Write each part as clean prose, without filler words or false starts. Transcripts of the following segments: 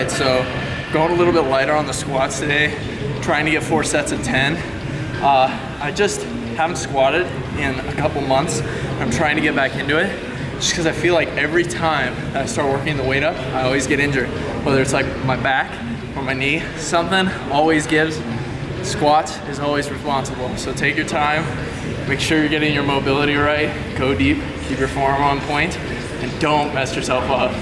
So going a little bit lighter on the squats today, trying to get 4 sets of 10. I just haven't squatted in a couple months. I'm trying to get back into it just because I feel like every time I start working the weight up, I always get injured. Whether it's like my back or my knee, something always gives. Squats is always responsible. So take your time, make sure you're getting your mobility right, go deep, keep your form on point, and don't mess yourself up.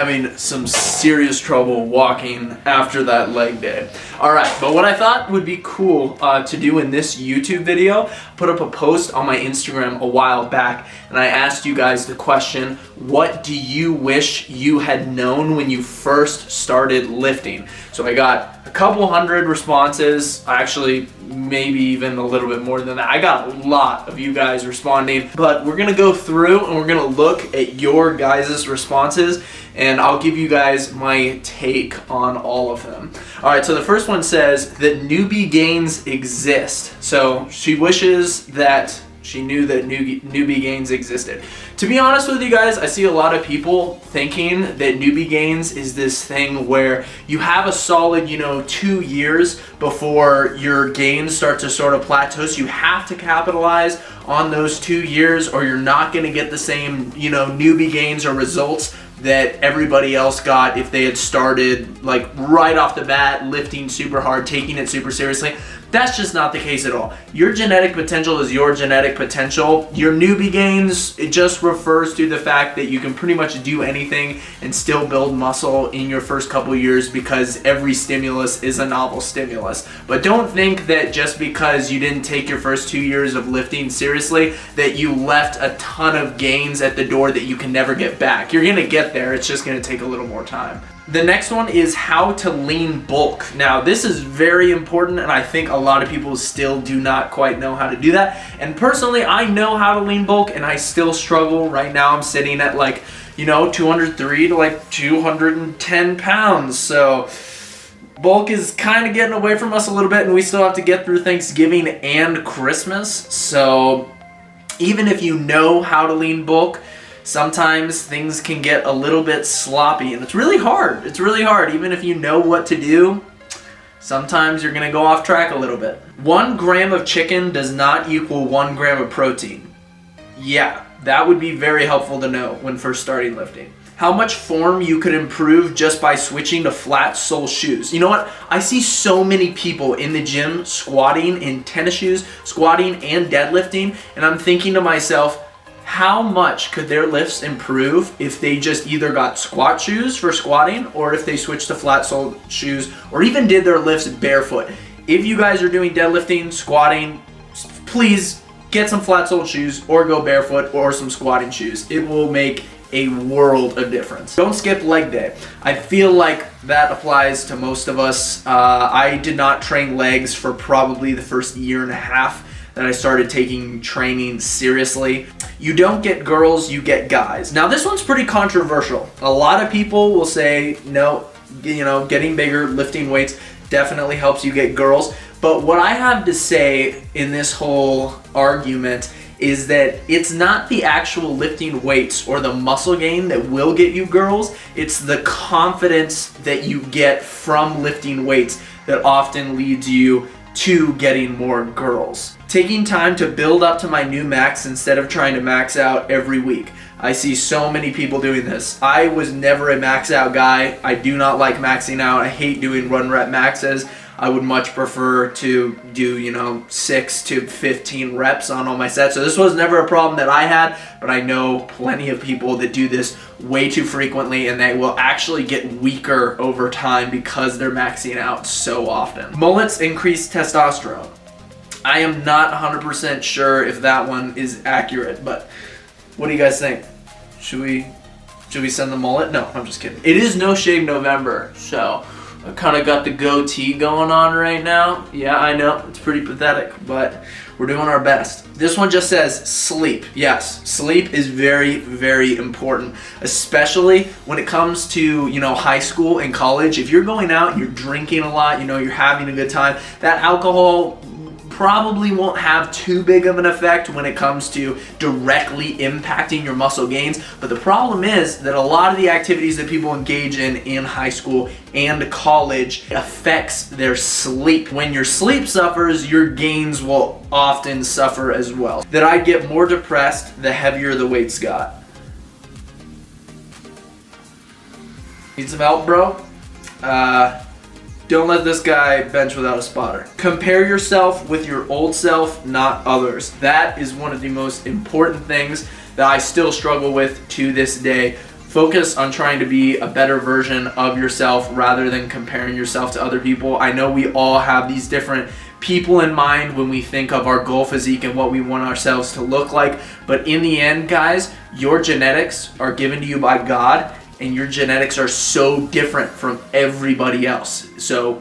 having some serious trouble walking after that leg day. All right, but what I thought would be cool to do in this YouTube video, put up a post on my Instagram a while back, and I asked you guys the question, what do you wish you had known when you first started lifting? So I got a couple hundred responses, actually maybe even a little bit more than that. I got a lot of you guys responding, but we're gonna go through and we're gonna look at your guys' responses, and I'll give you guys my take on all of them. All right, so the first one says that newbie gains exist. So she wishes that she knew that newbie gains existed. To be honest with you guys, I see a lot of people thinking that newbie gains is this thing where you have a solid, 2 years before your gains start to sort of plateau. So you have to capitalize on those 2 years or you're not gonna get the same, newbie gains or results that everybody else got if they had started like right off the bat lifting super hard, taking it super seriously. That's just not the case at all. Your genetic potential is your genetic potential. Your newbie gains, it just refers to the fact that you can pretty much do anything and still build muscle in your first couple years because every stimulus is a novel stimulus. But don't think that just because you didn't take your first 2 years of lifting seriously that you left a ton of gains at the door that you can never get back. You're gonna get there, it's just gonna take a little more time. The next one is how to lean bulk. Now this is very important and I think a lot of people still do not quite know how to do that. And personally, I know how to lean bulk and I still struggle. Right now I'm sitting at 203 to 210 pounds. So bulk is kind of getting away from us a little bit and we still have to get through Thanksgiving and Christmas. So even if you know how to lean bulk, sometimes things can get a little bit sloppy and it's really hard. It's really hard. Even if you know what to do, sometimes you're gonna go off track a little bit. 1 gram of chicken does not equal 1 gram of protein. Yeah, that would be very helpful to know when first starting lifting. How much form you could improve just by switching to flat sole shoes. You know what? I see so many people in the gym squatting in tennis shoes, squatting and deadlifting, and I'm thinking to myself, how much could their lifts improve if they just either got squat shoes for squatting or if they switched to flat sole shoes or even did their lifts barefoot? If you guys are doing deadlifting, squatting, please get some flat sole shoes or go barefoot or some squatting shoes. It will make a world of difference. Don't skip leg day. I feel like that applies to most of us. I did not train legs for probably the first year and a half that I started taking training seriously. You don't get girls, you get guys. Now this one's pretty controversial. A lot of people will say, no, getting bigger, lifting weights definitely helps you get girls. But what I have to say in this whole argument is that it's not the actual lifting weights or the muscle gain that will get you girls. It's the confidence that you get from lifting weights that often leads you to getting more girls. Taking time to build up to my new max instead of trying to max out every week. I see so many people doing this. I was never a max out guy. I do not like maxing out. I hate doing run rep maxes. I would much prefer to do, 6 to 15 reps on all my sets. So this was never a problem that I had, but I know plenty of people that do this way too frequently and they will actually get weaker over time because they're maxing out so often. Mullets increase testosterone. I am not 100% sure if that one is accurate, but what do you guys think? Should we send the mullet? No, I'm just kidding. It is No Shave November, so I kind of got the goatee going on right now. Yeah, I know, it's pretty pathetic, but we're doing our best. This one just says sleep. Yes, sleep is very, very important, especially when it comes to, high school and college. If you're going out, you're drinking a lot, you're having a good time, that alcohol probably won't have too big of an effect when it comes to directly impacting your muscle gains. But the problem is that a lot of the activities that people engage in high school and college affects their sleep. When your sleep suffers, your gains will often suffer as well. That I get more depressed the heavier the weights got. Need some help, bro? Don't let this guy bench without a spotter. Compare yourself with your old self, not others. That is one of the most important things that I still struggle with to this day. Focus on trying to be a better version of yourself rather than comparing yourself to other people. I know we all have these different people in mind when we think of our goal physique and what we want ourselves to look like. But in the end, guys, your genetics are given to you by God, and your genetics are so different from everybody else. So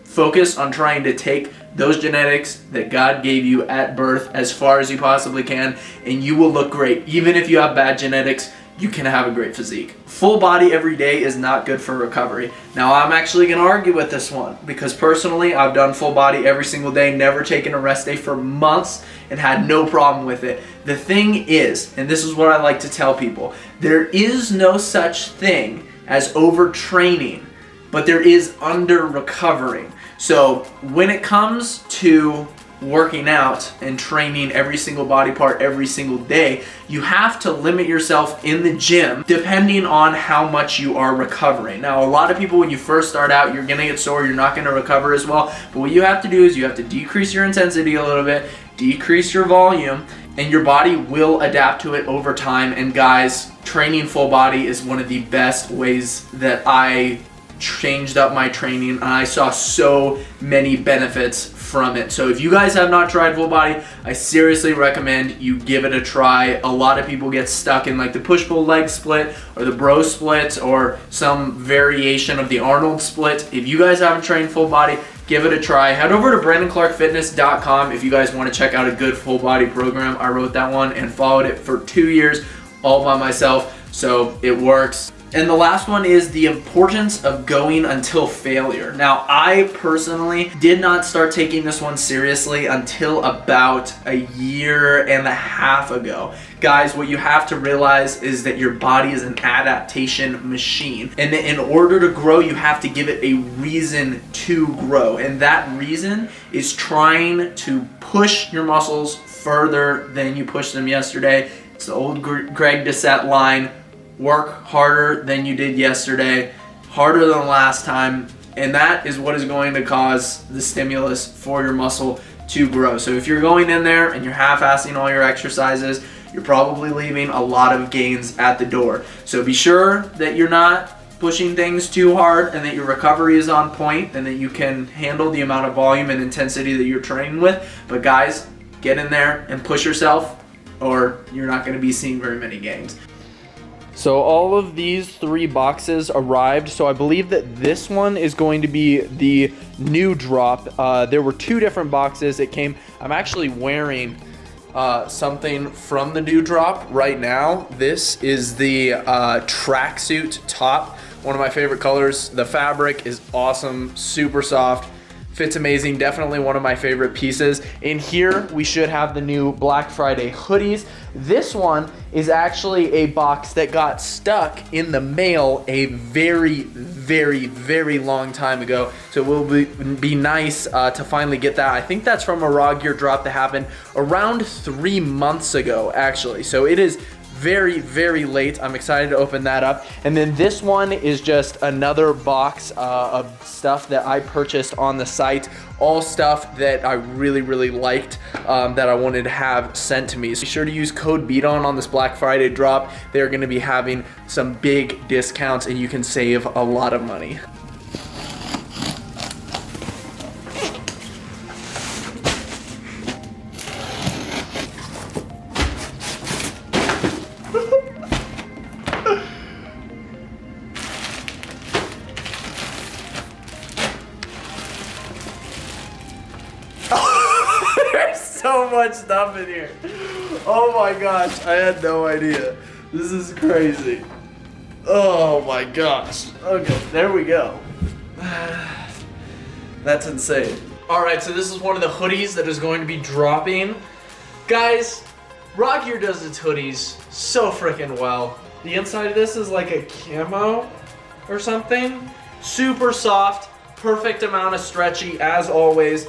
focus on trying to take those genetics that God gave you at birth as far as you possibly can, and you will look great. Even if you have bad genetics, you can have a great physique. Full body every day is not good for recovery. Now, I'm actually going to argue with this one because personally, I've done full body every single day, never taken a rest day for months, and had no problem with it. The thing is, and this is what I like to tell people, there is no such thing as overtraining, but there is under-recovering. So when it comes to working out and training every single body part every single day, you have to limit yourself in the gym depending on how much you are recovering. Now, a lot of people, when you first start out, you're gonna get sore, you're not gonna recover as well, but what you have to do is you have to decrease your intensity a little bit, decrease your volume, and your body will adapt to it over time. And guys, training full body is one of the best ways that I changed up my training, and I saw so many benefits from it. So if you guys have not tried full body, I seriously recommend you give it a try. A lot of people get stuck in like the push-pull leg split or the bro split or some variation of the Arnold split. If you guys haven't trained full body, give it a try. Head over to BrandonClarkFitness.com if you guys want to check out a good full body program. I wrote that one and followed it for 2 years all by myself, so it works. And the last one is the importance of going until failure. Now, I personally did not start taking this one seriously until about a year and a half ago. Guys, what you have to realize is that your body is an adaptation machine. And in order to grow, you have to give it a reason to grow. And that reason is trying to push your muscles further than you pushed them yesterday. It's the old Greg Doucette line. Work harder than you did yesterday, harder than last time, and that is what is going to cause the stimulus for your muscle to grow. So if you're going in there and you're half-assing all your exercises, you're probably leaving a lot of gains at the door. So be sure that you're not pushing things too hard and that your recovery is on point and that you can handle the amount of volume and intensity that you're training with. But guys, get in there and push yourself, or you're not going to be seeing very many gains. So all of these 3 boxes arrived. So I believe that this one is going to be the new drop. There were 2 different boxes. I'm actually wearing something from the new drop right now. This is the tracksuit top, one of my favorite colors. The fabric is awesome, super soft. Fits amazing, definitely one of my favorite pieces. In here, we should have the new Black Friday hoodies. This one is actually a box that got stuck in the mail a very, very, very long time ago. So it will be nice to finally get that. I think that's from a Raw Gear drop that happened around 3 months ago, actually. So it is very, very late. I'm excited to open that up. And then this one is just another box of stuff that I purchased on the site. All stuff that I really, really liked that I wanted to have sent to me. So be sure to use code BEATON on this Black Friday drop. They're gonna be having some big discounts and you can save a lot of money. So much stuff in here. Oh my gosh, I had no idea. This is crazy. Oh my gosh. Okay, there we go. That's insane. All right, so this is one of the hoodies that is going to be dropping. Guys, Raw Gear does its hoodies so freaking well. The inside of this is like a camo or something. Super soft, perfect amount of stretchy as always.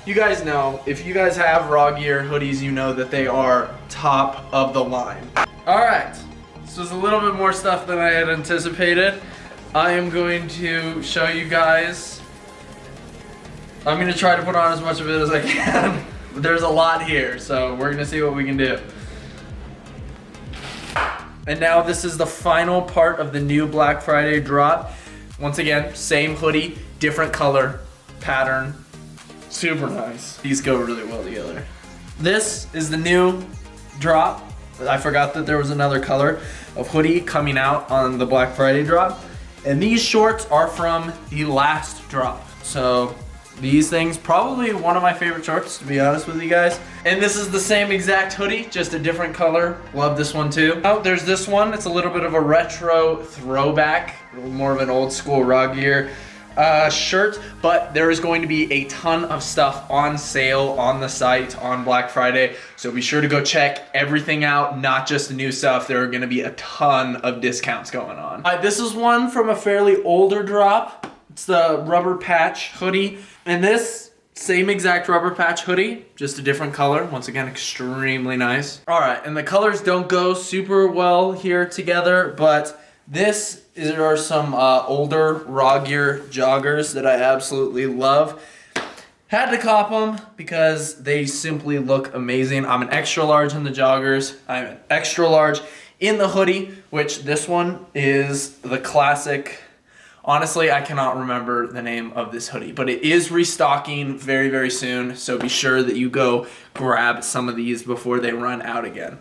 You guys know, if you guys have Raw Gear hoodies, you know that they are top of the line. All right, this was a little bit more stuff than I had anticipated. I am going to show you guys. I'm gonna try to put on as much of it as I can. But there's a lot here, so we're gonna see what we can do. And now this is the final part of the new Black Friday drop. Once again, same hoodie, different color, pattern, super nice. These go really well together. This is the new drop. I forgot that there was another color of hoodie coming out on the Black Friday drop. And these shorts are from the last drop. So these things, probably one of my favorite shorts, to be honest with you guys. And this is the same exact hoodie, just a different color. Love this one too. Oh, there's this one. It's a little bit of a retro throwback, more of an old school Raw Gear shirt, but there is going to be a ton of stuff on sale on the site on Black Friday. So be sure to go check everything out, not just the new stuff. There are going to be a ton of discounts going on. This is one from a fairly older drop. It's the rubber patch hoodie. And this same exact rubber patch hoodie, just a different color. Once again, extremely nice. All right, and the colors don't go super well here together, but this are some older Raw Gear joggers that I absolutely love. Had to cop them because they simply look amazing. I'm an extra large in the joggers. I'm an extra large in the hoodie, which this one is the classic. Honestly, I cannot remember the name of this hoodie, but it is restocking very, very soon. So be sure that you go grab some of these before they run out again.